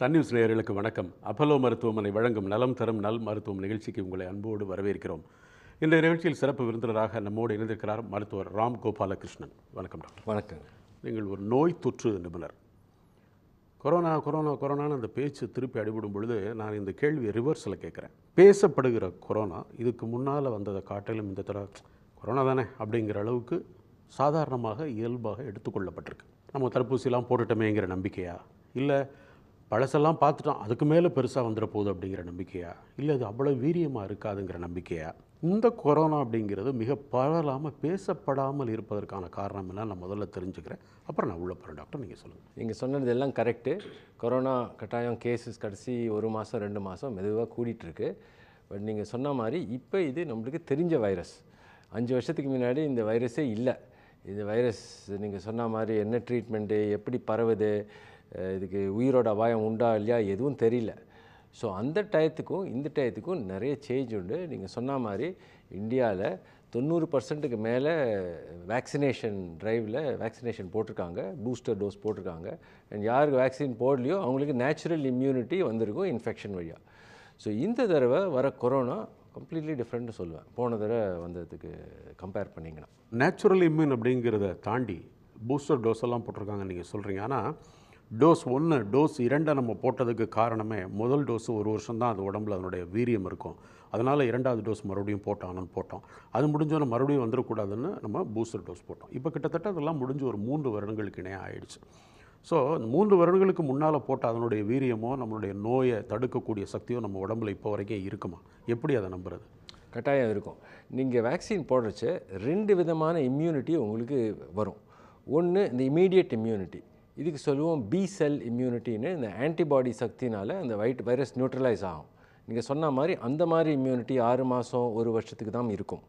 Sun news நேயர்களுக்கு வணக்கம். Apollo மருத்துவமனை வழங்கும் நலம் தரும் நல் மருத்துவம் நிகழ்ச்சிக்கு உங்களை அன்போடு வரவேற்கிறோம். இந்த நிகழ்ச்சியில் சிறப்பு விருந்தினராக நம்மோடு இணைந்திருக்கிறார் மருத்துவர் ராம் கோபாலகிருஷ்ணன். வணக்கம் டாக்டர். வணக்கம். நீங்கள் ஒரு நோய் தொற்று நிபுணர். கொரோனா கொரோனா கொரோனான்னு அந்த பேச்சு திருப்பி அடிபடும் பொழுது நான் இந்த கேள்வியை ரிவர்ஸில் கேட்குறேன். பேசப்படுகிற கொரோனா இதுக்கு முன்னால் வந்ததை காட்டிலும் இந்த தடவை கொரோனா தானே அப்படிங்கிற அளவுக்கு சாதாரணமாக இயல்பாக எடுத்துக்கொள்ளப்பட்டிருக்கு. நம்ம தடுப்பூசிலாம் போட்டுட்டோமேங்கிற நம்பிக்கையா, இல்லை பழசெல்லாம் பார்த்துட்டோம் அதுக்கு மேலே பெருசாக வந்துட போகுது அப்படிங்கிற நம்பிக்கையா, இல்லை அது அவ்வளோ வீரியமாக இருக்காதுங்கிற நம்பிக்கையா? இந்த கொரோனா அப்படிங்கிறது மிக பரவலாமல் பேசப்படாமல் இருப்பதற்கான காரணம் என்ன நான் முதல்ல தெரிஞ்சுக்கிறேன், அப்புறம் நான் உள்ள போகிறேன். டாக்டர் நீங்கள் சொல்லுங்கள். நீங்கள் சொன்னது எல்லாம் கரெக்டு. கொரோனா கட்டாயம் கேஸஸ் கடைசி 1 மாதம் 2 மாதம் மெதுவாக கூடிகிட்ருக்கு. பட் நீங்கள் சொன்ன மாதிரி இப்போ இது நம்மளுக்கு தெரிஞ்ச வைரஸ். 5 வருஷத்துக்கு முன்னாடி இந்த வைரஸே இல்லை. இந்த வைரஸ் நீங்கள் சொன்ன மாதிரி என்ன ட்ரீட்மெண்ட்டு, எப்படி பரவுது, இதுக்கு உயிரோட அபாயம் உண்டா இல்லையா எதுவும் தெரியல. ஸோ அந்த டயத்துக்கும் இந்த டயத்துக்கும் நிறைய சேஞ்ச் உண்டு. நீங்கள் சொன்ன மாதிரி இந்தியாவில் 90% மேலே வேக்சினேஷன் ட்ரைவில் வேக்சினேஷன் போட்டிருக்காங்க, பூஸ்டர் டோஸ் போட்டிருக்காங்க. அண்ட் யாருக்கு வேக்சின் போடலையோ அவங்களுக்கு நேச்சுரல் இம்யூனிட்டி வந்திருக்கும் இன்ஃபெக்ஷன் வழியாக. ஸோ இந்த தடவை வர கொரோனா கம்ப்ளீட்லி டிஃப்ரெண்ட்னு சொல்லுவேன் போன தடவை வந்ததுக்கு கம்பேர் பண்ணிங்கன்னா. நேச்சுரல் இம்யூன் அப்படிங்கிறத தாண்டி பூஸ்டர் டோஸ் எல்லாம் போட்டிருக்காங்க நீங்கள் சொல்கிறீங்க. ஆனால் டோஸ் 1 டோஸ் 2 நம்ம போட்டதுக்கு காரணமே முதல் டோஸு 1 வருஷம் தான் அது உடம்புல அதனுடைய வீரியம் இருக்கும். அதனால் 2வது டோஸ் மறுபடியும் போட்டோம். அது முடிஞ்சோன்னு மறுபடியும் வந்துடக்கூடாதுன்னு நம்ம பூஸ்டர் டோஸ் போட்டோம். இப்போ கிட்டத்தட்ட அதெல்லாம் முடிஞ்சு ஒரு 3 வருடங்களுக்கு இணையாக ஆயிடுச்சு. ஸோ 3 வருடங்களுக்கு முன்னால் போட்ட அதனுடைய வீரியமோ நம்மளுடைய நோயை தடுக்கக்கூடிய சக்தியோ நம்ம உடம்புல இப்போ வரைக்கும் இருக்குமா? எப்படி அதை நம்புறது? கட்டாயம் இருக்கும். நீங்கள் வேக்சின் போடுறச்சு 2 விதமான இம்யூனிட்டி உங்களுக்கு வரும். ஒன்று இந்த இமீடியட் இம்யூனிட்டி, இதுக்கு சொல்லுவோம் பி செல் இம்யூனிட்டின்னு. இந்த ஆன்டிபாடி சக்தினால் அந்த வைரஸ் நியூட்ரலைஸ் ஆகும். நீங்கள் சொன்ன மாதிரி அந்த மாதிரி இம்யூனிட்டி 6 மாதம் 1 வருஷத்துக்கு தான் இருக்கும்.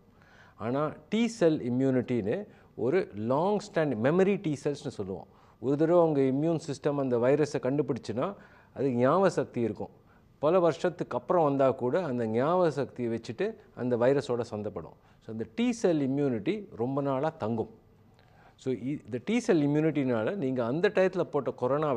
ஆனால் டி செல் இம்யூனிட்டின்னு ஒரு லாங் ஸ்டாண்ட் மெமரி டி செல்ஸ்னு சொல்லுவோம். ஒரு தடவை உங்கள் இம்யூன் சிஸ்டம் அந்த வைரஸை கண்டுபிடிச்சுன்னா அதுக்கு ஞாபக சக்தி இருக்கும். பல வருஷத்துக்கு அப்புறம் வந்தால் கூட அந்த ஞாபக சக்தியை வச்சுட்டு அந்த வைரஸோட சொந்தப்படும். ஸோ அந்த டி செல் இம்யூனிட்டி ரொம்ப நாளாக தங்கும். ஸோ இந்த டி செல் இம்யூனிட்டினால் நீங்கள் அந்த டயத்தில் போட்ட கொரோனா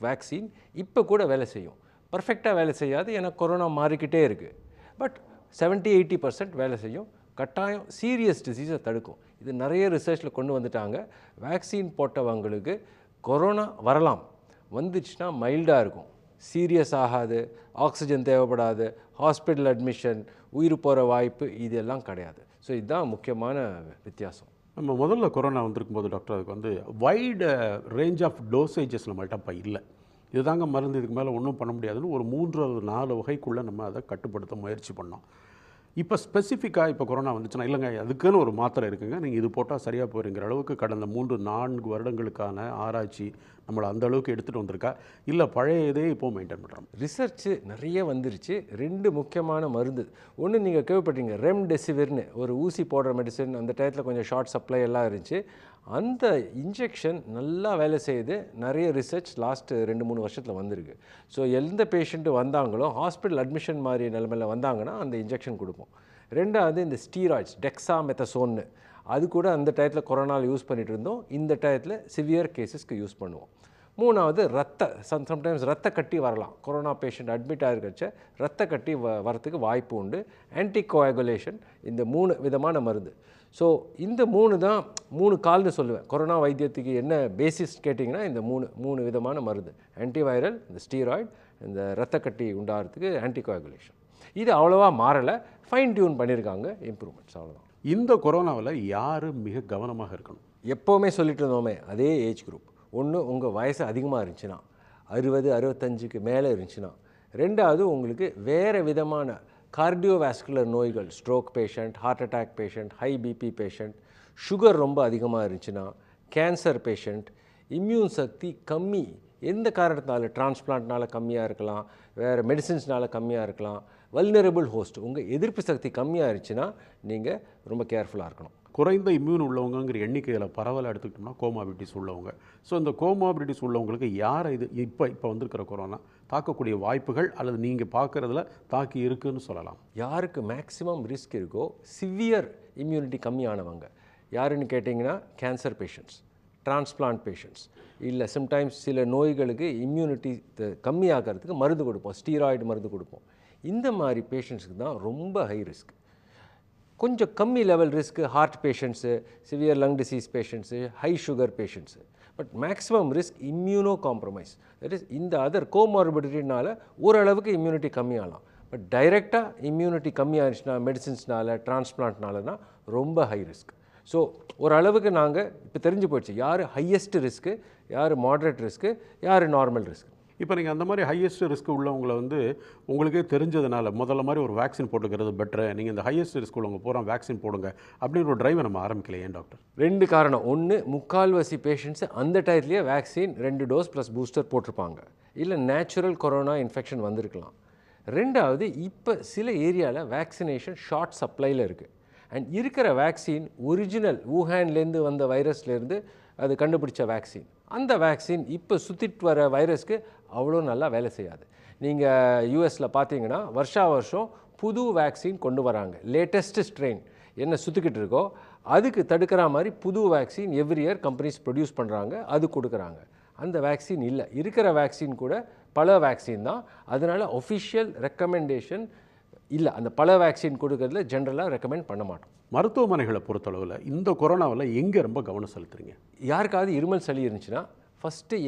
வேக்சின் இப்போ கூட வேலை செய்யும். பர்ஃபெக்டாக வேலை செய்யாது, ஏன்னா கொரோனா மாறிக்கிட்டே இருக்குது. பட் 70-80% வேலை செய்யும். கட்டாயம் சீரியஸ் டிசீஸை தடுக்கும். இது நிறைய ரிசர்ச்சில் கொண்டு வந்துட்டாங்க. வேக்சின் போட்டவங்களுக்கு கொரோனா வரலாம், வந்துச்சுன்னா மைல்டாக இருக்கும், சீரியஸ் ஆகாது, ஆக்சிஜன் தேவைப்படாது, ஹாஸ்பிட்டல் அட்மிஷன், உயிர் போகிற வாய்ப்பு இதெல்லாம் கிடையாது. ஸோ இதுதான் முக்கியமான வித்தியாசம். நம்ம முதல்ல கொரோனா வந்திருக்கும் போது டாக்டர் அதுக்கு வந்து வைடு ரேஞ்ச் ஆஃப் டோசேஜஸ் நம்மள்ட்ட இப்போ இல்லை. இதுதாங்க மருந்து, இதுக்கு மேலே ஒன்றும் பண்ண முடியாதுன்னு ஒரு 3 அல்லது 4 வகைக்குள்ளே நம்ம அதை கட்டுப்படுத்த முயற்சி பண்ணோம். இப்போ ஸ்பெசிஃபிக்காக இப்போ கொரோனா வந்துச்சுன்னா இல்லைங்க அதுக்குன்னு ஒரு மாத்திரை இருக்குங்க, நீங்கள் இது போட்டால் சரியாக போயிருங்கிற அளவுக்கு கடந்த 3-4 வருடங்களுக்கான ஆராய்ச்சி நம்மளை அந்த அளவுக்கு எடுத்துகிட்டு வந்திருக்கா, இல்லை பழைய இதே இப்போது மெயின்டைன் பண்ணுறோம்? ரிசர்ச்சு நிறைய வந்துருச்சு. 2 முக்கியமான மருந்து. ஒன்று நீங்கள் கேள்விப்பட்டீங்க, ரெம்டெசிவிர்னு ஒரு ஊசி போடுற மெடிசன். அந்த டயத்தில் கொஞ்சம் ஷார்ட் சப்ளை எல்லாம் இருந்துச்சு. அந்த இன்ஜெக்ஷன் நல்லா வேலை செய்யுது. நிறைய ரிசர்ச் லாஸ்ட்டு 2-3 வருஷத்தில் வந்திருக்கு. ஸோ எந்த பேஷண்ட்டு வந்தாங்களோ ஹாஸ்பிட்டல் அட்மிஷன் மாதிரி நிலைமையில் வந்தாங்கன்னா அந்த இன்ஜெக்ஷன் கொடுப்போம். 2வது இந்த ஸ்டீராய்ட்ஸ் டெக்ஸாமெத்தசோன்னு, அது கூட அந்த டயத்தில் கொரோனாவில் யூஸ் பண்ணிகிட்டு இருந்தோம். இந்த டயத்தில் சிவியர் கேஸஸ்க்கு யூஸ் பண்ணுவோம். 3வது சம்டைம்ஸ் ரத்த கட்டி வரலாம். கொரோனா பேஷண்ட் அட்மிட் ஆகிருக்கச்ச ரத்த கட்டி வரத்துக்கு வாய்ப்பு உண்டு. ஆன்டிகோஆகுலேஷன், இந்த 3 விதமான மருந்து. ஸோ இந்த 3 தான் 3 கால்னு சொல்லுவேன். கொரோனா வைத்தியத்துக்கு என்ன பேசிஸ் கேட்டிங்கன்னா இந்த 3 விதமான மருந்து. ஆன்டிவைரல், இந்த ஸ்டீராய்டு, இந்த ரத்த கட்டி உண்டாகிறதுக்கு ஆன்டிகோஆகுலேஷன். இது அவ்வளோவா மாறலை, ஃபைன் டியூன் பண்ணியிருக்காங்க, இம்ப்ரூவ்மெண்ட்ஸ், அவ்வளோதான். இந்த கொரோனாவில் யார் மிக கவனமாக இருக்கணும்? எப்போவுமே சொல்லிட்டு இருந்தோமே அதே ஏஜ் குரூப். ஒன்று உங்கள் வயசு அதிகமாக இருந்துச்சுன்னா, 60-65க்கு மேலே இருந்துச்சுன்னா. 2வது உங்களுக்கு வேறு விதமான கார்டியோவாஸ்குலர் நோய்கள், stroke patient, heart attack patient, high BP patient, sugar ரொம்ப அதிகமாக இருந்துச்சுன்னா, கேன்சர் பேஷண்ட், இம்யூன் சக்தி கம்மி எந்த காரணத்தினால, டிரான்ஸ்பிளான்ட்னால கம்மியாக இருக்கலாம், வேறு மெடிசின்ஸ்னால கம்மியாக இருக்கலாம், வல்னரபிள் ஹோஸ்ட், உங்கள் எதிர்ப்பு சக்தி கம்மியாக இருந்துச்சுன்னா நீங்கள் ரொம்ப கேர்ஃபுல்லாக இருக்கணும். குறைந்த இம்யூன் உள்ளவங்கிற எண்ணிக்கையில் பரவலாக எடுத்துக்கிட்டோம்னா கோமாபிலிட்டிஸ் உள்ளவங்க. ஸோ இந்த கோமாபிலிட்டிஸ் உள்ளவங்களுக்கு யாரை இது இப்போ வந்திருக்கிற கொரோனா தாக்கக்கூடிய வாய்ப்புகள் அல்லது நீங்கள் பார்க்குறதுல தாக்கி இருக்குன்னு சொல்லலாம்? யாருக்கு மேக்ஸிமம் ரிஸ்க் இருக்கோ, சிவியர் இம்யூனிட்டி கம்மியானவங்க யாருன்னு கேட்டிங்கன்னா கேன்சர் பேஷண்ட்ஸ், டிரான்ஸ்பிளான்ட் பேஷண்ட்ஸ், இல்லை சம்டைம்ஸ் சில நோய்களுக்கு இம்யூனிட்டி கம்மியாகிறதுக்கு மருந்து கொடுப்போம், ஸ்டீராய்டு மருந்து கொடுப்போம். இந்த மாதிரி பேஷண்ட்ஸுக்கு தான் ரொம்ப ஹை ரிஸ்க். கொஞ்சம் கம்மி level risk heart patients, severe lung disease patients, high sugar patients. But maximum risk immuno compromise, that is இந்த அதர் கோமார்பிடிட்டினால ஓரளவுக்கு இம்யூனிட்டி கம்மியாகலாம். பட் டைரெக்டாக இம்யூனிட்டி கம்மியாகிடுச்சுன்னா மெடிசின்ஸ்னால டிரான்ஸ்பிளான்ட்னாலனா ரொம்ப ஹை ரிஸ்க். ஸோ ஓரளவுக்கு நாங்கள் இப்போ தெரிஞ்சு போயிடுச்சு யார் ஹையஸ்ட் ரிஸ்க்கு, யார் மாட்ரேட் ரிஸ்க்கு, யார் நார்மல் ரிஸ்க். இப்போ நீங்கள் அந்த மாதிரி ஹையஸ்ட் ரிஸ்க் உள்ளவங்களை வந்து உங்களுக்கே தெரிஞ்சதுனால முதல்ல மாதிரி ஒரு வேக்சின் போட்டுக்கிறது பெட்டரு, நீங்கள் இந்த ஹையஸ்ட் ரிஸ்க் உள்ளவங்க பூரா வேக்சின் போடுங்க அப்படின்னு ஒரு டிரைவை நம்ம ஆரம்பிக்கல ஏன் டாக்டர்? 2 காரணம். ஒன்று, முக்கால்வாசி பேஷண்ட்ஸு அந்த டயத்துலேயே வேக்சின் 2 டோஸ் ப்ளஸ் பூஸ்டர் போட்டிருப்பாங்க, இல்லை நேச்சுரல் கொரோனா இன்ஃபெக்ஷன் வந்திருக்கலாம். 2வது, இப்போ சில ஏரியாவில் வேக்சினேஷன் ஷார்ட் சப்ளையில் இருக்குது. அண்ட் இருக்கிற வேக்சின் ஒரிஜினல் வூஹான்லேருந்து வந்த வைரஸ்லேருந்து அது கண்டுபிடிச்ச வேக்சின். அந்த வேக்சின் இப்போ சுற்றிட்டு வர வைரஸ்க்கு அவ்வளோ நல்லா வேலை செய்யாது. நீங்கள் யூஎஸில் பார்த்தீங்கன்னா வருஷம் புது வேக்சின் கொண்டு வராங்க. லேட்டஸ்ட் ஸ்ட்ரெயின் என்ன சுற்றிக்கிட்டு இருக்கோ அதுக்கு தடுக்கிற மாதிரி புது vaccine every year companies produce பண்ணுறாங்க, அது கொடுக்குறாங்க. அந்த வேக்சின் இல்லை, இருக்கிற வேக்சின் கூட பல வேக்சின் தான். அதனால் ஒஃபிஷியல் ரெக்கமெண்டேஷன் இல்லை, அந்த பல வேக்சின் கொடுக்கறதுல ஜென்ரலாக ரெக்கமெண்ட் பண்ண மாட்டோம். மருத்துவமனைகளை பொறுத்தளவில் இந்த கொரோனாவில் எங்கே ரொம்ப கவனம் செலுத்துறீங்க? யாருக்காவது இருமல் சளி இருந்துச்சுன்னா ஃபஸ்ட்டு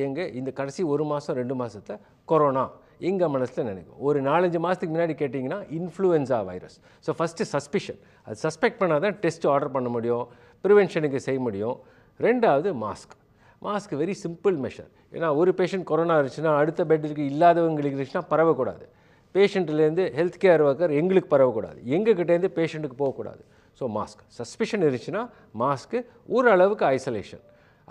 இந்த கடைசி 1 மாதம் 2 மாதத்தில் கொரோனா எங்கள் மனசில் நினைக்கும். ஒரு 4-5 மாதத்துக்கு முன்னாடி கேட்டிங்கன்னா influenza virus. So first suspicion, அது சஸ்பெக்ட் பண்ணால் தான் டெஸ்ட் ஆர்டர் பண்ண முடியும், ப்ரிவென்ஷனுக்கு செய்ய முடியும். 2வது மாஸ்க் வெரி சிம்பிள் மெஷர். ஏன்னா ஒரு பேஷண்ட் கொரோனா இருந்துச்சுன்னா அடுத்த பெட்டுக்கு இல்லாதவங்களுக்கு இருந்துச்சுன்னா பரவக்கூடாது. பேஷண்ட்லேருந்து ஹெல்த் கேர் ஒர்க்கர் எங்களுக்கு பரவக்கூடாது, எங்ககிட்டேருந்து பேஷண்ட்டுக்கு போகக்கூடாது. ஸோ மாஸ்க், சஸ்பிஷன் இருந்துச்சுன்னா மாஸ்க்கு, ஓரளவுக்கு ஐசோலேஷன்.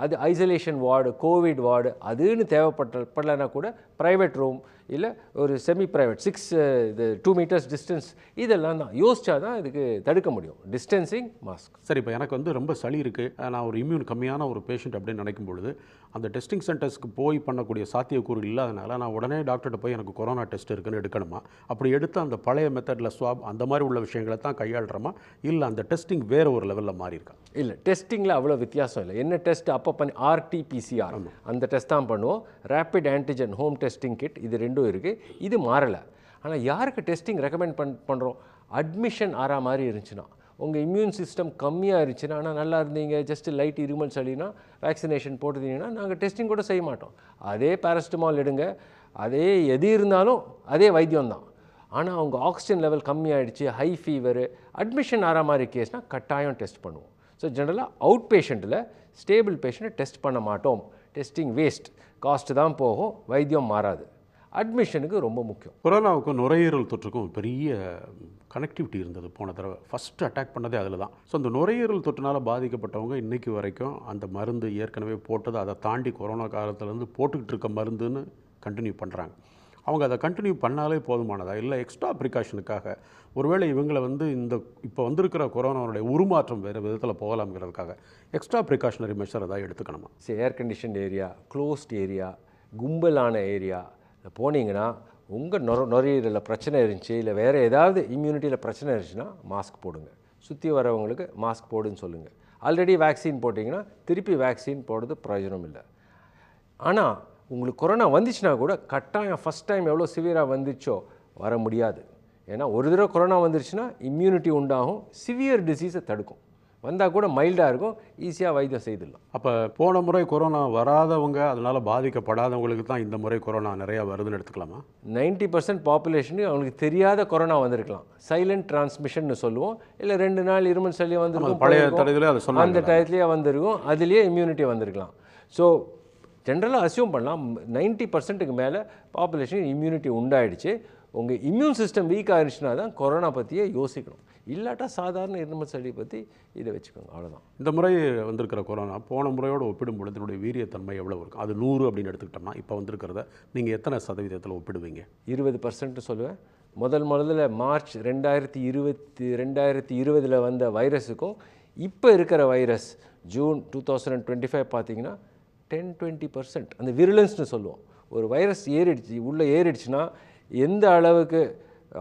அது ஐசோலேஷன் வார்டு, கோவிட் வார்டு அதுன்னு தேவைப்படலைன்னா கூட ப்ரைவேட் ரூம், இல்லை ஒரு செமி ப்ரைவேட் 2 மீட்டர்ஸ் டிஸ்டன்ஸ், இதெல்லாம் தான் யோசிச்சா தான் இதுக்கு தடுக்க முடியும். Distancing, mask. சரி, இப்போ எனக்கு வந்து ரொம்ப சளி இருக்குது, நான் ஒரு இம்யூன் கம்மியான ஒரு பேஷண்ட் அப்படின்னு நினைக்கும் பொழுது அந்த டெஸ்டிங் சென்டர்ஸ்க்கு போய் பண்ணக்கூடிய சாத்தியக்கூறு இல்லாதனால நான் உடனே டாக்டர்கிட்ட போய் எனக்கு கொரோனா டெஸ்ட் இருக்குன்னு எடுக்கணுமா? அப்படி எடுத்து அந்த பழைய மெத்தடில் ஸ்வாப் அந்த மாதிரி உள்ள விஷயங்களை தான் கையாளுறோமா, இல்லை அந்த டெஸ்டிங் வேறு ஒரு லெவலில் மாறி இருக்கா? இல்லை, டெஸ்டிங்கில் அவ்வளோ வித்தியாசம் இல்லை. என்ன டெஸ்ட் அப்போ பண்ணி RT-PCR அந்த டெஸ்ட் தான் பண்ணுவோம். Rapid antigen home testing kit, இது 2 இருக்குது. இது மாறலை. ஆனால் யாருக்கு டெஸ்டிங் ரெக்கமெண்ட் பண்ணுறோம்? அட்மிஷன் ஆறா மாதிரி இருந்துச்சுன்னா, உங்கள் இம்யூன் சிஸ்டம் கம்மியாக இருந்துச்சுன்னா, ஆனால் நல்லா இருந்தீங்க, ஜஸ்ட் லைட் இருமல் சளினா வேக்சினேஷன் போட்டுருந்தீங்கன்னா நாங்கள் டெஸ்டிங் கூட செய்ய மாட்டோம். அதே பேரஸ்டமால் எடுங்க, அதே எது இருந்தாலும் அதே வைத்தியம் தான். ஆனால் அவங்க ஆக்சிஜன் லெவல் கம்மியாகிடுச்சு, ஹை ஃபீவரு, அட்மிஷன் ஆகிற மாதிரி கேஸ்னால் கட்டாயம் டெஸ்ட் பண்ணுவோம். ஸோ ஜென்ரலாக அவுட் பேஷண்ட்டில் ஸ்டேபிள் பேஷண்ட்டை டெஸ்ட் பண்ண மாட்டோம். டெஸ்டிங் வேஸ்ட், காஸ்ட்டு தான் போகும், வைத்தியம் மாறாது. அட்மிஷனுக்கு ரொம்ப முக்கியம். கொரோனாவுக்கும் நுரையீரல் தொற்றுக்கும் பெரிய கனெக்டிவிட்டி இருந்தது போன தடவை. ஃபஸ்ட்டு அட்டாக் பண்ணதே அதில் தான். ஸோ அந்த நுரையீரல் தொற்றுனால் பாதிக்கப்பட்டவங்க இன்றைக்கி வரைக்கும் அந்த மருந்து ஏற்கனவே போட்டது, அதை தாண்டி கொரோனா காலத்துலேருந்து போட்டுக்கிட்டு இருக்க மருந்துன்னு கண்டினியூ பண்ணுறாங்க. அவங்க அதை கண்டினியூ பண்ணாலே போதுமானதா, இல்லை எக்ஸ்ட்ரா ப்ரிகாஷனுக்காக ஒருவேளை இவங்களை வந்து இந்த இப்போ வந்திருக்கிற கொரோனாவுடைய உருமாற்றம் வேறு விதத்தில் போகலாம்ங்கிறதுக்காக எக்ஸ்ட்ரா ப்ரிகாஷனரி மெஷர் ஏதாவது எடுத்துக்கணுமா? Air condition area, closed area, கும்பலான ஏரியா போனீங்கன்னா உங்கள் நுரையீரலில் பிரச்சனை இருந்துச்சு, இல்லை வேறு ஏதாவது இம்யூனிட்டியில் பிரச்சனை இருந்துச்சுன்னா மாஸ்க் போடுங்க. சுற்றி வரவங்களுக்கு மாஸ்க் போடுன்னு சொல்லுங்கள். ஆல்ரெடி வேக்சின் போட்டிங்கன்னா திருப்பி வேக்சின் போடுறது பிரயோஜனம் இல்லை. ஆனால் உங்களுக்கு கொரோனா வந்துச்சுன்னா கூட கட்டாயம் ஃபஸ்ட் டைம் எவ்வளோ சிவியராக வந்துச்சோ வர முடியாது. ஏன்னா ஒரு தடவை கொரோனா வந்துருச்சுன்னா இம்யூனிட்டி உண்டாகும், சிவியர் டிசீஸை தடுக்கும். வந்தால் கூட மைல்டாக இருக்கும், ஈஸியாக வைத்தியம் செய்துடலாம். அப்போ போன முறை கொரோனா வராதவங்க, அதனால் பாதிக்கப்படாதவங்களுக்கு தான் இந்த முறை கொரோனா நிறையா வருதுன்னு எடுத்துக்கலாமா? 90% பாப்புலேஷனுக்கு அவங்களுக்கு தெரியாத கொரோனா வந்திருக்கலாம். சைலண்ட் டிரான்ஸ்மிஷன் சொல்லுவோம். இல்லை 2 நாள் இருமல் சளி வந்துருக்கும், பழைய தடவையிலே அதை சொன்னாங்க, அந்த டயத்துலேயே வந்திருக்கும், அதுலேயே இம்யூனிட்டி வந்திருக்கலாம். ஸோ ஜென்ரலாக அசியூம் பண்ணலாம் 90%க்கு மேலே பாப்புலேஷன் இம்யூனிட்டி உண்டாயிடுச்சு. உங்கள் இம்யூன் சிஸ்டம் வீக் ஆகிடுச்சுன்னா தான் கொரோனா பற்றியே யோசிக்கணும். இல்லாட்டா சாதாரண இருமல் சளி பற்றி இதை வச்சுக்கோங்க, அவ்வளோதான். இந்த முறை வந்திருக்கிற கொரோனா போன முறையோடு ஒப்பிடும் பொழுது இதனுடைய வீரியத்தன்மை எவ்வளோ இருக்கும்? அது 100 அப்படின்னு எடுத்துக்கிட்டோம்னா இப்போ வந்திருக்கிறத நீங்கள் எத்தனை சதவீதத்தில் ஒப்பிடுவீங்க? 20% சொல்லுவேன். முதல்ல மார்ச் 2020 வந்த வைரஸுக்கும் இப்போ இருக்கிற வைரஸ் ஜூன் 2025 பார்த்தீங்கன்னா 10-20% அந்த விருலன்ஸ்னு சொல்லுவோம். ஒரு வைரஸ் ஏறிடுச்சுன்னா எந்த அளவுக்கு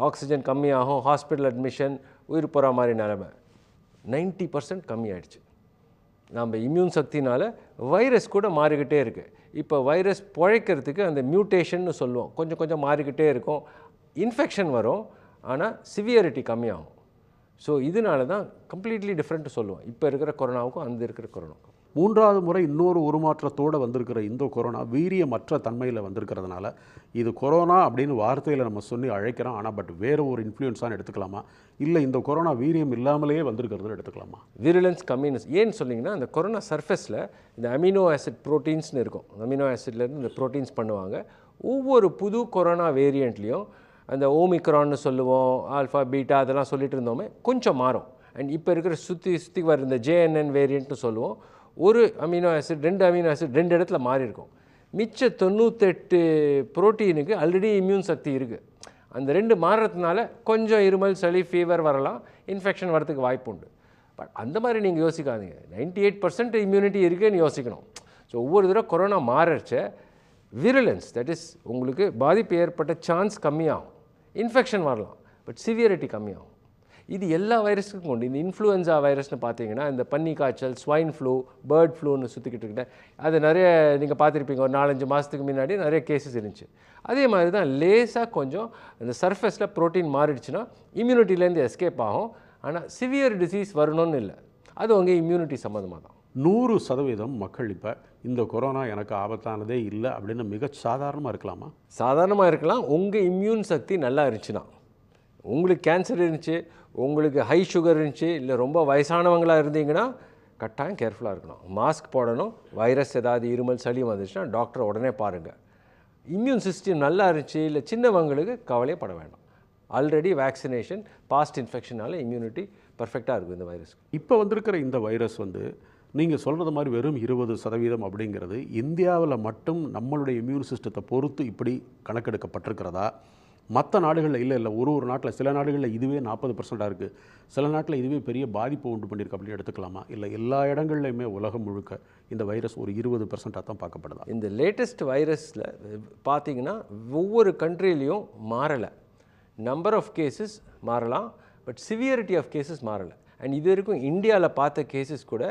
ஆக்சிஜன் கம்மியாகும், ஹாஸ்பிட்டல் அட்மிஷன், உயிர் போகிற மாதிரி நிலைமை 90% கம்மியாயிடுச்சு. நம்ம இம்யூன் சக்தினால் வைரஸ் கூட மாறிக்கிட்டே இருக்குது. இப்போ வைரஸ் பிழைக்கிறதுக்கு அந்த மியூட்டேஷன்னு சொல்லுவோம், கொஞ்சம் கொஞ்சம் மாறிக்கிட்டே இருக்கும். இன்ஃபெக்ஷன் வரும், ஆனால் சிவியரிட்டி கம்மியாகும். ஸோ இதனால தான் கம்ப்ளீட்லி டிஃப்ரெண்ட்டு சொல்லுவோம் இப்போ இருக்கிற கொரோனாவுக்கும் அந்த இருக்கிற கொரோனாவுக்கும். 3வது முறை இன்னொரு உருமாற்றத்தோடு வந்திருக்கிற இந்த கொரோனா வீரியமற்ற தன்மையில் வந்திருக்கிறதுனால இது கொரோனா அப்படின்னு வார்த்தையில் நம்ம சொல்லி அழைக்கிறோம். ஆனால் பட் வேறு ஒரு இன்ஃப்ளூயன்ஸான்னு எடுத்துக்கலாமா, இல்லை இந்த கொரோனா வீரியம் இல்லாமலேயே வந்திருக்கிறதுன்னு எடுத்துக்கலாமா? விருலன்ஸ் கம்மினஸ் ஏன்னு சொன்னீங்கன்னா, அந்த கொரோனா சர்ஃபேஸில் இந்த அமினோ ஆசிட் ப்ரோட்டீன்ஸ்னு இருக்கும். அமினோ ஆசிட்லேருந்து இந்த ப்ரோட்டீன்ஸ் பண்ணுவாங்க. ஒவ்வொரு புது கொரோனா வேரியண்ட்லேயும் அந்த ஓமிக்ரான்னு சொல்லுவோம், ஆல்ஃபா பீட்டா அதெல்லாம் சொல்லிட்டு இருந்தோமே, கொஞ்சம் மாறும். அண்ட் இப்போ இருக்கிற சுற்றி வர இந்த JNN வேரியண்ட்னு சொல்லுவோம், ஒரு அமினோ ஆசிட் 2 அமினோ ஆசிட் 2 இடத்துல மாறி இருக்கும். மிச்ச 98 புரோட்டீனுக்கு ஆல்ரெடி இம்யூன் சக்தி இருக்குது. அந்த 2 மாறுறதுனால கொஞ்சம் இருமல், சளி, ஃபீவர் வரலாம், இன்ஃபெக்ஷன் வரதுக்கு வாய்ப்பு உண்டு. பட் அந்த மாதிரி நீங்கள் யோசிக்காதீங்க. 98% இம்யூனிட்டி இருக்குன்னு யோசிக்கணும். ஸோ ஒவ்வொரு தடவை கொரோனா மாறச்ச விருலன்ஸ், தட் இஸ் உங்களுக்கு பாதிப்பு ஏற்பட்ட சான்ஸ் கம்மியாகும். இன்ஃபெக்ஷன் வரலாம், பட் சிவியரிட்டி கம்மியாகும். இது எல்லா வைரஸுக்கும் உண்டு. இந்த இன்ஃப்ளூயன்ஸா வைரஸ்னு பார்த்தீங்கன்னா, இந்த பன்னி காய்ச்சல், ஸ்வைன் ஃப்ளூ, பேர்ட் ஃப்ளூன்னு சுற்றிக்கிட்டு இருக்கேன். அது நிறைய நீங்கள் பார்த்துருப்பீங்க. ஒரு 4-5 மாதத்துக்கு முன்னாடி நிறைய கேசஸ் இருந்துச்சு. அதே மாதிரி தான் லேசாக கொஞ்சம் அந்த சர்ஃபேஸில் ப்ரோட்டீன் மாறிடுச்சுன்னா இம்யூனிட்டிலேருந்து எஸ்கேப் ஆகும். ஆனால் சிவியர் டிசீஸ் வரணும்னு இல்லை, அது உங்கள் இம்யூனிட்டி சம்மந்தமாக தான். 100% மக்கள் இப்போ இந்த கொரோனா எனக்கு ஆபத்தானதே இல்லை அப்படின்னு மிக சாதாரணமாக இருக்கலாமா? சாதாரணமாக இருக்கலாம். உங்கள் இம்யூன் சக்தி நல்லா இருந்துச்சுன்னா. உங்களுக்கு கேன்சர் இருந்துச்சு, உங்களுக்கு ஹை சுகர் இருந்துச்சு, இல்லை ரொம்ப வயசானவங்களாக இருந்தீங்கன்னா கட்டாயம் கேர்ஃபுல்லாக இருக்கணும். மாஸ்க் போடணும். வைரஸ் ஏதாவது இருமல், சளி வந்துச்சுன்னா டாக்டரை உடனே பாருங்கள். இம்யூன் சிஸ்டம் நல்லா இருந்துச்சு, இல்லை சின்னவங்களுக்கு கவலையப்பட வேண்டாம். ஆல்ரெடி வேக்சினேஷன், பாஸ்ட் இன்ஃபெக்ஷனால் இம்யூனிட்டி பர்ஃபெக்டாக இருக்கும் இந்த வைரஸ்க்கு. இப்போ வந்திருக்கிற இந்த வைரஸ் நீங்கள் சொல்கிறது மாதிரி வெறும் 20% அப்படிங்கிறது இந்தியாவில் மட்டும் நம்மளுடைய இம்யூன் சிஸ்டத்தை பொறுத்து இப்படி கணக்கெடுக்கப்பட்டிருக்கிறதா? மற்ற நாடுகளில் இல்லை ஒரு நாட்டில், சில நாடுகளில் இதுவே 40% இருக்குது, சில நாட்டில் இதுவே பெரிய பாதிப்பு உண்டு பண்ணியிருக்கு அப்படின்னு எடுத்துக்கலாமா? இல்லை எல்லா இடங்கள்லையுமே உலகம் முழுக்க இந்த வைரஸ் ஒரு 20% தான் பார்க்கப்படுதா? இந்த லேட்டஸ்ட் வைரஸில் பார்த்தீங்கன்னா ஒவ்வொரு கண்ட்ரிலையும் மாறலை. நம்பர் ஆஃப் கேசஸ் மாறலாம், பட் சிவியரிட்டி ஆஃப் கேசஸ் மாறலை. அண்ட் இது வரைக்கும் இந்தியாவில் பார்த்த கேசஸ் கூட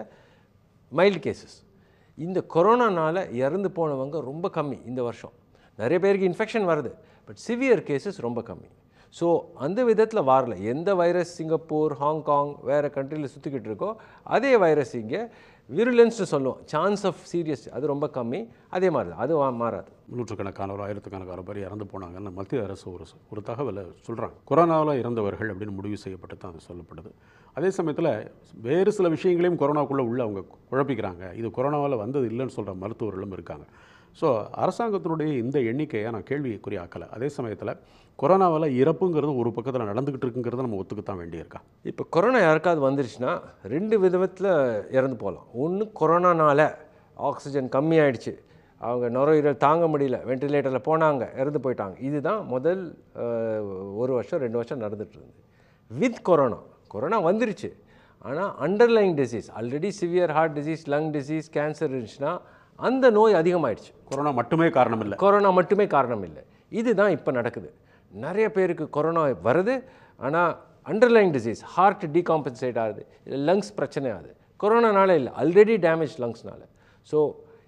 மைல்டு கேசஸ். இந்த கொரோனானால் இறந்து போனவங்க ரொம்ப கம்மி இந்த வருஷம். நிறைய பேருக்கு இன்ஃபெக்ஷன் வருது, பட் சிவியர் கேசஸ் ரொம்ப கம்மி. ஸோ அந்த விதத்தில் வரல. எந்த வைரஸ் சிங்கப்பூர், ஹாங்காங், வேறு கண்ட்ரியில் சுற்றிக்கிட்டு இருக்கோ அதே வைரஸ் இங்கே விருலன்ஸ்னு சொல்லுவோம், சான்ஸ் ஆஃப் சீரியஸ் அது ரொம்ப கம்மி. அதே மாதிரி தான், அது மாறாது. நூற்றுக்கணக்கானோர், ஆயிரத்துக்கணக்கான பேர் இறந்து போனாங்கன்னு மத்திய அரசு ஒரு தகவலை சொல்கிறாங்க. கொரோனாவில் இறந்தவர்கள் அப்படின்னு முடிவு செய்யப்பட்டு தான் அது சொல்லப்படுது. அதே சமயத்தில் வேறு சில விஷயங்களையும் கொரோனாக்குள்ளே உள்ள அவங்க குழப்பிக்கிறாங்க. இது கொரோனாவில் வந்தது இல்லைன்னு சொல்கிற மருத்துவர்களும் இருக்காங்க. ஸோ அரசாங்கத்தினுடைய இந்த எண்ணிக்கையை நான் கேள்விக்குறியாக்கலை. அதே சமயத்தில் கொரோனாவில் இறப்புங்கிறது ஒரு பக்கத்தில் நடந்துக்கிட்டு இருக்குங்கிறத நம்ம ஒத்துக்கத்தான் வேண்டியிருக்கா? இப்போ கொரோனா யாருக்காவது வந்துருச்சுன்னா 2 விதத்தில் இறந்து போகலாம். ஒன்று, கொரோனானால் ஆக்சிஜன் கம்மியாயிடுச்சு, அவங்க நுரையீரல் தாங்க முடியல, வென்டிலேட்டரில் போனாங்க, இறந்து போயிட்டாங்க. இதுதான் முதல் 1 வருஷம் 2 வருஷம் நடந்துட்டு இருந்தது. வித் கொரோனா வந்துருச்சு, ஆனால் underlying disease, already severe heart disease, lung disease, cancer இருந்துச்சுன்னா அந்த நோய் அதிகமாகிடுச்சு. கொரோனா மட்டுமே காரணம் இல்லை. கொரோனா மட்டுமே காரணம் இல்லை. இதுதான் இப்போ நடக்குது. நிறைய பேருக்கு கொரோனா வருது, ஆனால் அண்டர்லைங் டிசீஸ், ஹார்ட் டீகாம்பன்சேட் ஆகுது, இல்லை லங்ஸ் பிரச்சனை ஆகுது. கொரோனானால இல்லை, ஆல்ரெடி டேமேஜ் லங்ஸ்னால. ஸோ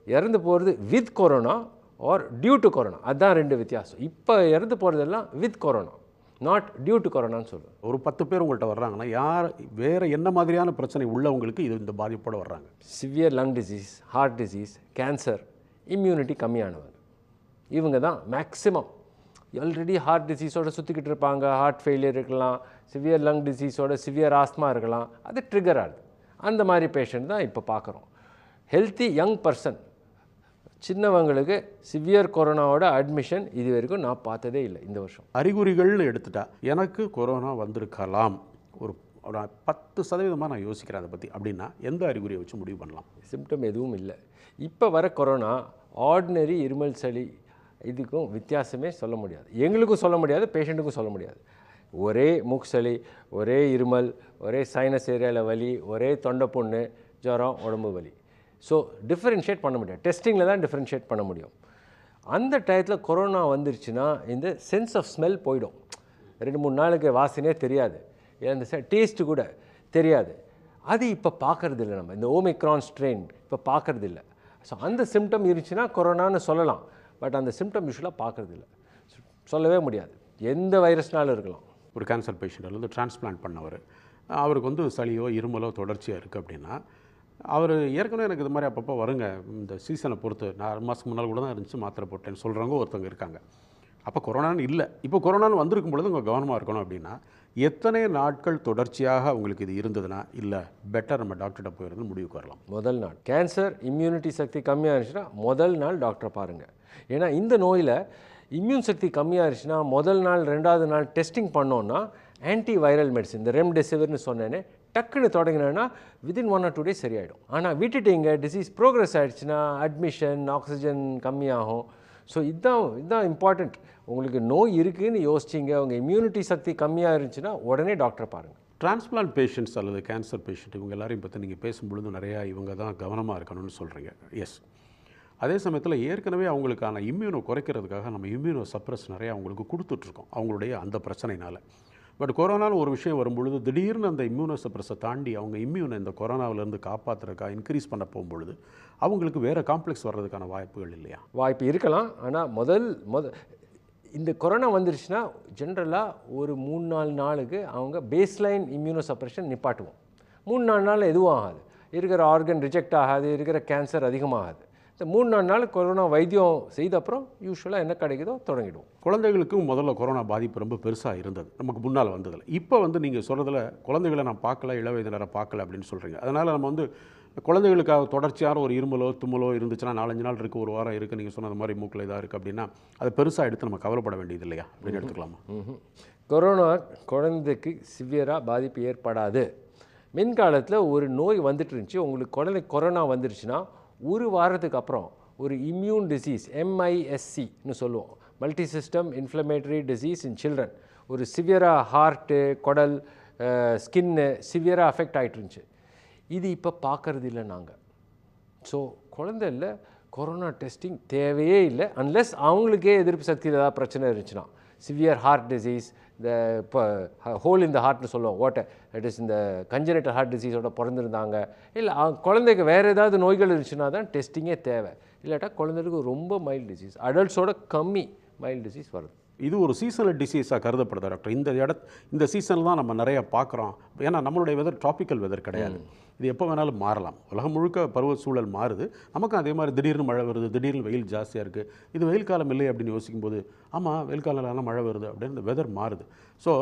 இறந்து போகிறது with corona or due to corona, அதுதான் 2 வித்தியாசம். இப்போ இறந்து போகிறதெல்லாம் with corona, not due to கொரோனான்னு சொல்லுவேன். ஒரு 10 பேர் உங்கள்கிட்ட வர்றாங்கன்னா யார் வேறு என்ன மாதிரியான பிரச்சனை உள்ளவங்களுக்கு இது இந்த பாதிப்போடு வர்றாங்க? Severe lung disease, heart disease, cancer, immunity கம்மியானவங்க, இவங்க தான் மேக்ஸிமம். ஆல்ரெடி ஹார்ட் டிசீஸோடு சுற்றிக்கிட்டு இருப்பாங்க, ஹார்ட் ஃபெயிலியர் இருக்கலாம், சிவியர் லங் டிசீஸோட சிவியர் ஆஸ்மா இருக்கலாம், அது ட்ரிகர் ஆகுது. அந்த மாதிரி பேஷண்ட் தான் இப்போ பார்க்குறோம். ஹெல்த்தி யங் பர்சன், சின்னவங்களுக்கு சிவியர் கொரோனாவோட அட்மிஷன் இது வரைக்கும் நான் பார்த்ததே இல்லை இந்த வருஷம். அறிகுறிகள்னு எடுத்துட்டா எனக்கு கொரோனா வந்திருக்கலாம் ஒரு 10% நான் யோசிக்கிறேன் அதை பற்றி அப்படின்னா எந்த அறிகுறியை வச்சு முடிவு பண்ணலாம்? சிம்டம் எதுவும் இல்லை. இப்போ வர கொரோனா ஆர்டினரி இருமல், சளி, இதுக்கும் வித்தியாசமே சொல்ல முடியாது. எங்களுக்கும் சொல்ல முடியாது, பேஷண்ட்டுக்கும் சொல்ல முடியாது. ஒரே மூக்கு சளி, ஒரே இருமல், ஒரே சைனஸ் ஏரியாவில் வலி, ஒரே தொண்டை புண்ணு, ஜுரம், உடம்பு வலி. ஸோ டிஃப்ரென்ஷியேட் பண்ண முடியாது. டெஸ்டிங்கில் தான் டிஃப்ரென்ஷியேட் பண்ண முடியும். அந்த டயத்தில் கொரோனா வந்துருச்சுன்னா இந்த சென்ஸ் ஆஃப் ஸ்மெல் போயிடும். 2-3 நாளுக்கு வாசனையே தெரியாது, அந்த டேஸ்ட்டு கூட தெரியாது. அது இப்போ பார்க்கறது இல்லை. நம்ம இந்த ஓமிக்ரான் ஸ்ட்ரெயின் இப்போ பார்க்கறது இல்லை. ஸோ அந்த சிம்டம் இருந்துச்சுன்னா கொரோனான்னு சொல்லலாம். பட் அந்த சிம்டம் யூஸ்வலாக பார்க்கறது இல்லை, சொல்லவே முடியாது. எந்த வைரஸ்னாலும் இருக்கலாம். ஒரு கேன்சர் பேஷண்ட் அல்லது டிரான்ஸ்பிளான்ட் பண்ணவர், அவருக்கு வந்து சளியோ இருமலோ தொடர்ச்சியாக இருக்குது அப்படின்னா, அவர் ஏற்கனவே எனக்கு இது மாதிரி அப்பப்போ வருங்க, இந்த சீசனை பொறுத்து நான் 6 மாதத்துக்கு முன்னால் கூட தான் இருந்துச்சு, மாத்திரை போட்டேன்னு சொல்கிறவங்க ஒருத்தவங்க இருக்காங்க. அப்போ கொரோனான்னு இல்லை, இப்போ கொரோனான்னு வந்திருக்கும் பொழுது உங்கள் கவனமாக இருக்கணும். அப்படின்னா எத்தனை நாட்கள் தொடர்ச்சியாக உங்களுக்கு இது இருந்ததுன்னா இல்லை பெட்டர் நம்ம டாக்டர்கிட்ட போயிருந்து முடிவுக்கு வரலாம்? முதல் நாள் கேன்சர் இம்யூனிட்டி சக்தி கம்மியாக இருந்துச்சுன்னா முதல் நாள் டாக்டரை பாருங்கள். ஏன்னா இந்த நோயில் இம்யூன் சக்தி கம்மியாக இருந்துச்சுன்னா முதல் நாள் 2வது நாள் டெஸ்டிங் பண்ணோன்னா ஆன்டி வைரல் மெடிசின் இந்த ரெம்டெசிவிர்னு சொன்னேன்னே டக்குன்னு தொடங்கினேன்னா வித்தின் 1 or 2 days சரியாயிடும். ஆனால் விட்டுட்டீங்க, டிசீஸ் ப்ரோக்ரஸ் ஆகிடுச்சுன்னா அட்மிஷன், ஆக்சிஜன் கம்மியாகும். ஸோ இதுதான் இம்பார்ட்டண்ட். உங்களுக்கு நோய் இருக்குதுன்னு யோசிச்சிங்க, உங்கள் இம்யூனிட்டி சக்தி கம்மியாக இருந்துச்சுன்னா உடனே டாக்டரை பாருங்கள். டிரான்ஸ்பிளான்ட் பேஷண்ட்ஸ் அல்லது கேன்சர் பேஷண்ட் இவங்க எல்லாரையும் பற்றி நீங்கள் பேசும்பொழுது நிறையா இவங்க தான் கவனமாக இருக்கணும்னு சொல்கிறீங்க. எஸ், அதே சமயத்தில் ஏற்கனவே அவங்களுக்கான இம்யூனோ குறைக்கிறதுக்காக நம்ம இம்யூனோ சப்ரஸ் நிறையா அவங்களுக்கு கொடுத்துட்ருக்கோம் அவங்களுடைய அந்த பிரச்சனைனால. பட் கொரோனான்னு ஒரு விஷயம் வரும்பொழுது திடீர்னு அந்த இம்யூனோ சப்ரஸை தாண்டி அவங்க இம்யூனை இந்த கொரோனாவிலேருந்து காப்பாற்றுறதுக்காக இன்க்ரீஸ் பண்ண போகும்பொழுது அவங்களுக்கு வேறு காம்ப்ளெக்ஸ் வர்றதுக்கான வாய்ப்புகள் இல்லையா? வாய்ப்பு இருக்கலாம். ஆனால் இந்த கொரோனா வந்துருச்சுன்னா ஜென்ரலாக ஒரு 3-4 நாளுக்கு அவங்க பேஸ்லைன் இம்யூனோ சப்ரஷன் நிப்பாட்டுவோம். 3-4 நாள் எதுவும் ஆகாது, இருக்கிற ஆர்கன் ரிஜெக்ட் ஆகாது, இருக்கிற கேன்சர் அதிகமாகாது. இந்த 3-4 நாள் கொரோனா வைத்தியம் செய்த அப்புறம் யூஸ்வலாக என்ன கிடைக்குதோ தொடங்கிடுவோம். குழந்தைகளுக்கும் முதல்ல கொரோனா பாதிப்பு ரொம்ப பெருசாக இருந்தது நமக்கு முன்னால் வந்ததில். இப்போ வந்து நீங்கள் சொல்கிறதுல குழந்தைகளை நான் பார்க்கல, இளவயதினரை பார்க்கல அப்படின்னு சொல்கிறீங்க. அதனால் நம்ம வந்து குழந்தைகளுக்காக தொடர்ச்சியான ஒரு இருமலோ தும்மலோ இருந்துச்சுன்னா 4-5 நாள் இருக்குது, 1 வாரம் இருக்குது, நீங்கள் சொன்னது மாதிரி மூக்கில் இதாக இருக்குது அப்படின்னா அதை பெருசாக எடுத்து நம்ம கவலைப்பட வேண்டியது இல்லையா அப்படின்னு எடுத்துக்கலாமா? கொரோனா குழந்தைக்கு சிவியராக பாதிப்பு ஏற்படாது. மின்காலத்தில் ஒரு நோய் வந்துட்டு இருந்துச்சு, உங்களுக்கு குழந்தை கொரோனா வந்துருச்சுன்னா 1 வாரத்துக்கு அப்புறம் ஒரு இம்யூன் டிசீஸ் MISCன்னு சொல்லுவோம், மல்டி சிஸ்டம் இன்ஃப்ளமேட்டரி டிசீஸ் இன் சில்ட்ரன், ஒரு சிவியராக ஹார்ட்டு, குடல், ஸ்கின்னு சிவியராக அஃபெக்ட் ஆகிட்டு இருந்துச்சு. இது இப்போ பார்க்கறது இல்லை நாங்கள். ஸோ குழந்தைல கொரோனா டெஸ்டிங் தேவையே இல்லை அன்லெஸ் அவங்களுக்கே எதிர்ப்பு சக்தியில் ஏதாவது பிரச்சனை இருந்துச்சுன்னா. சிவியர் ஹார்ட் டிசீஸ், இந்த இப்போ ஹோல் இந்த ஹார்ட்னு சொல்லுவோம், இட் இஸ் இந்த கன்ஜெனிட்டல் ஹார்ட் டிசீஸோட பிறந்திருந்தாங்க, இல்லை குழந்தைக்கு வேறு ஏதாவது நோய்கள் இருந்துச்சுன்னா தான் டெஸ்டிங்கே தேவை. இல்லாட்டா குழந்தைகளுக்கு ரொம்ப மைல்டு டிசீஸ், அடல்ட்ஸோட கம்மி மைல்டு டிசீஸ் வருது. இது ஒரு சீசனல் டிசீஸாக கருதப்படுது டாக்டர். இந்த சீசனில் தான் நம்ம நிறையா பார்க்குறோம். ஏன்னா நம்மளுடைய வெதர் ட்ராபிக்கல் வெதர் கிடையாது, இது எப்போ வேணாலும் மாறலாம். உலகம் முழுக்க பருவ சூழல் மாறுது, நமக்கும் அதே மாதிரி திடீர்னு மழை வருது, திடீர்னு வெயில் ஜாஸ்தியாக இருக்குது. இது வெயில் காலம் இல்லை அப்படின்னு யோசிக்கும்போது ஆமாம் வெயில் காலம் மழை வருது அப்படின்னு இந்த வெதர் மாறுது. ஸோ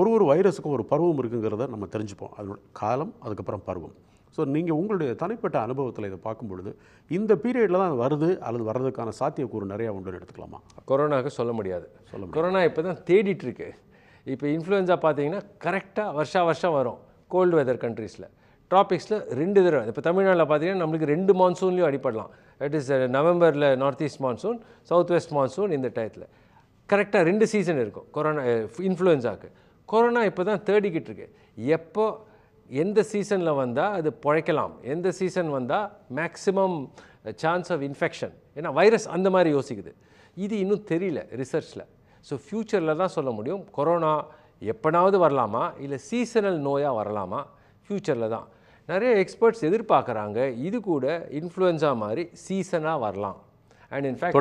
ஒரு வைரஸுக்கும் ஒரு பருவம் இருக்குங்கிறத நம்ம தெரிஞ்சுப்போம், அதோட காலம் அதுக்கப்புறம் பருவம். ஸோ நீங்கள் உங்களுடைய தனிப்பட்ட அனுபவத்தில் இதை பார்க்கும் பொழுது இந்த பீரியடில் தான் வருது அல்லது வர்றதுக்கான சாத்தியக்கூறு நிறையா உண்டுன்னு எடுத்துக்கலாமா? கொரோனாவுக்கு சொல்ல முடியாது. கொரோனா இப்போ தான் தேடிட்டுருக்கு. இப்போ இன்ஃப்ளூயன்ஸா பார்த்தீங்கன்னா கரெக்டாக வருஷம் வரும் கோல்டு வெதர் கண்ட்ரீஸில். ட்ராபிக்ஸில் 2 தடவை, இப்போ தமிழ்நாட்டில் பார்த்தீங்கன்னா நம்மளுக்கு 2 மான்சூன்லேயும் அடிப்படலாம். இட் இஸ் நவம்பரில் north east monsoon, south west monsoon. இந்த டயத்தில் கரெக்டாக 2 சீசன் இருக்கும் கொரோனா இன்ஃப்ளூயன்ஸாவுக்கு. கொரோனா இப்போ தான் தேடிக்கிட்டு இருக்கு. எப்போ எந்த சீசனில் வந்தால் அது பிழைக்கலாம், எந்த சீசன் வந்தால் மேக்ஸிமம் சான்ஸ் ஆஃப் இன்ஃபெக்ஷன், ஏன்னா வைரஸ் அந்த மாதிரி யோசிக்குது. இது இன்னும் தெரியல ரிசர்ச்சில். ஸோ ஃப்யூச்சரில் தான் சொல்ல முடியும் கொரோனா எப்போனாவது வரலாமா இல்லை சீசனல் நோயாக வரலாமா, ஃப்யூச்சரில் தான். நிறைய எக்ஸ்பர்ட்ஸ் எதிர்பார்க்குறாங்க இது கூட இன்ஃப்ளூயன்ஸா மாதிரி சீசனாக வரலாம். அண்ட் இன்ஃபேக்ட்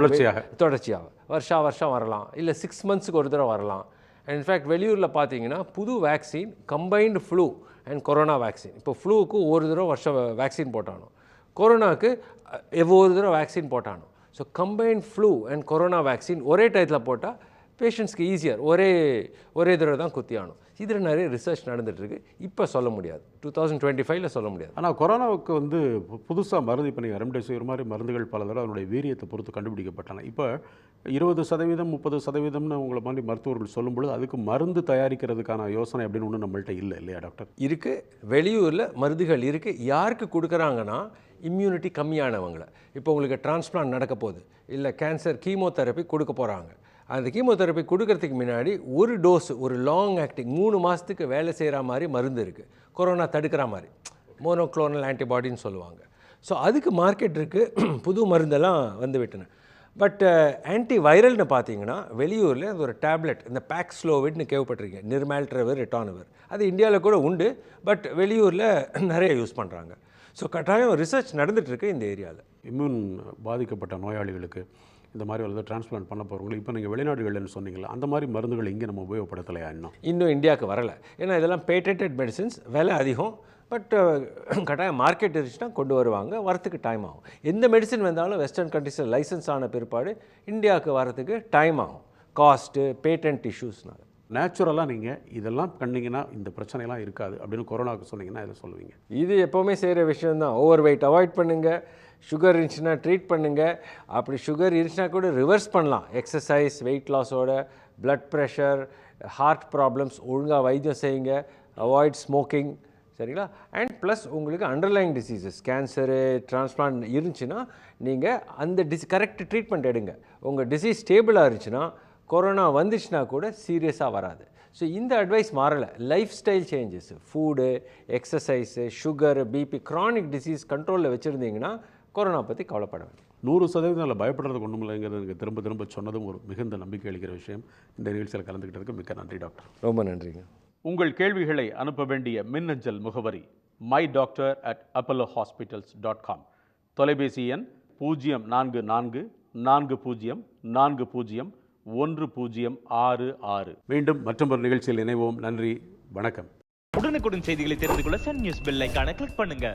தொடர்ச்சியாக வருஷம் வரலாம், இல்லை 6 monthsக்கு ஒரு தடவை வரலாம். அண்ட் இன்ஃபேக்ட் வெளியூரில் பார்த்தீங்கன்னா புது vaccine combined flu and corona vaccine. இப்போ ஃப்ளூவுக்கு ஒரு தடவை வருஷம் வேக்சின் போட்டானோ, கொரோனாவுக்கு ஒவ்வொரு தடவை வேக்சின் போட்டானோ. So combined flu and corona vaccine ஒரே டயத்தில் போட்டால் பேஷண்ட்ஸ்க்கு ஈஸியர், ஒரே தடவை தான் குத்தியானோம். இதில் நிறைய ரிசர்ச் நடந்துகிட்ருக்கு. இப்போ சொல்ல முடியாது, 2025 சொல்ல முடியாது. ஆனால் கொரோனாவுக்கு வந்து புதுசாக மருந்து, இப்போ நீங்கள் ரெம்டெசிவிர் மாதிரி மருந்துகள் பல தடவை அதனுடைய வீரியத்தை பொறுத்து கண்டுபிடிக்கப்பட்டன. இப்போ 20%, 30%ன்னு உங்களை மாதிரி மருத்துவர்கள் சொல்லும்பொழுது அதுக்கு மருந்து தயாரிக்கிறதுக்கான யோசனை அப்படின்னு ஒன்றும் நம்மள்ட்ட இல்லையா டாக்டர்? இருக்குது, வெளியூரில் மருந்துகள் இருக்குது. யாருக்கு கொடுக்குறாங்கன்னா இம்யூனிட்டி கம்மியானவங்களை. இப்போ உங்களுக்கு டிரான்ஸ்பிளான்ட் நடக்க போகுது, இல்லை கேன்சர் கீமோதெரப்பி கொடுக்க போகிறாங்க. அந்த கீமோதெரப்பி கொடுக்கறதுக்கு முன்னாடி ஒரு டோஸ், ஒரு லாங் ஆக்டிங் 3 மாதத்துக்கு வேலை செய்கிற மாதிரி மருந்து இருக்குது, கொரோனா தடுக்கிற மாதிரி, மோனோக்ளோனல் ஆன்டிபாடின்னு சொல்லுவாங்க. ஸோ அதுக்கு மார்க்கெட் இருக்குது, புது மருந்தெல்லாம் வந்து விட்டன. பட் ஆன்டி வைரல்னு பார்த்தீங்கன்னா வெளியூரில் அது ஒரு டேப்லெட், இந்த பேக்ஸ்லோவிட்னு கேள்விப்பட்டிருக்கீங்க, நிர்மால்ட்ரவர் ரிட்டானவர். அது இந்தியாவில் கூட உண்டு, பட் வெளியூரில் நிறைய யூஸ் பண்ணுறாங்க. ஸோ கட்டாயம் ரிசர்ச் நடந்துகிட்ருக்கு இந்த ஏரியாவில். இம்யூன் பாதிக்கப்பட்ட நோயாளிகளுக்கு இந்த மாதிரி வந்து டிரான்ஸ்பிளான்ட் பண்ண போகிறவங்களுக்கு இப்போ நீங்கள் வெளிநாடுகள்னு சொன்னீங்களா, அந்த மாதிரி மருந்துகள் இங்கே நம்ம உபயோகப்படுத்தலையா? இன்னும் இந்தியாவுக்கு வரலை. ஏன்னா இதெல்லாம் பேட்டன்ட் மெடிசின்ஸ், விலை அதிகம். பட் கட்டாயம் மார்க்கெட் இருந்துச்சுன்னா கொண்டு வருவாங்க, வரத்துக்கு டைம் ஆகும். எந்த மெடிசின் வந்தாலும் வெஸ்டர்ன் கண்ட்ரீஸில் லைசன்ஸ் ஆன பிற்பாடு இந்தியாவுக்கு வரத்துக்கு டைம் ஆகும், காஸ்ட்டு, பேட்டன்ட் இஷ்யூஸ்னால. நேச்சுரலாக நீங்கள் இதெல்லாம் பண்ணிங்கன்னா இந்த பிரச்சனைலாம் இருக்காது அப்படின்னு கொரோனாவுக்கு சொன்னீங்கன்னா இதை சொல்லுவீங்க? இது எப்போவுமே செய்கிற விஷயந்தான். ஓவர் வெயிட் அவாய்ட் பண்ணுங்கள், சுகர் இருந்துச்சுன்னா ட்ரீட் பண்ணுங்கள். அப்படி சுகர் இருந்துச்சுன்னா கூட ரிவர்ஸ் பண்ணலாம். எக்ஸசைஸ், வெயிட் லாஸோட, பிளட் ப்ரெஷர், ஹார்ட் ப்ராப்ளம்ஸ் ஒழுங்காக வைத்தியம் செய்யுங்க, அவாய்ட் ஸ்மோக்கிங், சரிங்களா? அண்ட் ப்ளஸ் உங்களுக்கு அண்டர்லைங் டிசீசஸ், கேன்சரு, டிரான்ஸ்பிளான்ட் இருந்துச்சுன்னா நீங்கள் அந்த கரெக்ட் ட்ரீட்மெண்ட் எடுங்க. உங்கள் டிசீஸ் ஸ்டேபிளாக இருந்துச்சுன்னா கொரோனா வந்துச்சுன்னா கூட சீரியஸாக வராது. ஸோ இந்த அட்வைஸ் மாறலை. Lifestyle changes, food, exercise, sugar, BP, chronic disease கண்ட்ரோலில் வச்சுருந்தீங்கன்னா கொரோனா பற்றி கவலைப்பட வேண்டாம். 100% அதில் பயப்படுறதுக்கு ஒன்றும் இல்லைங்கிறது எனக்கு திரும்ப திரும்ப சொன்னதும் ஒரு மிகுந்த நம்பிக்கை அளிக்கிற விஷயம். இந்த நிகழ்ச்சியில் கலந்துக்கிட்டதுக்கு மிக்க நன்றி டாக்டர். ரொம்ப நன்றிங்க. உங்கள் கேள்விகளை அனுப்ப வேண்டிய மின்னஞ்சல் முகவரி mydoctor@apollohospitals.com. தொலைபேசி எண் 0444404066. மீண்டும் மற்றொரு நிகழ்ச்சியில் இணைவோம். நன்றி, வணக்கம். உடனுக்குடன் செய்திகளை தெரிந்து கொள்ள சன் நியூஸ் பெல் ஐகானை கிளிக் பண்ணுங்க.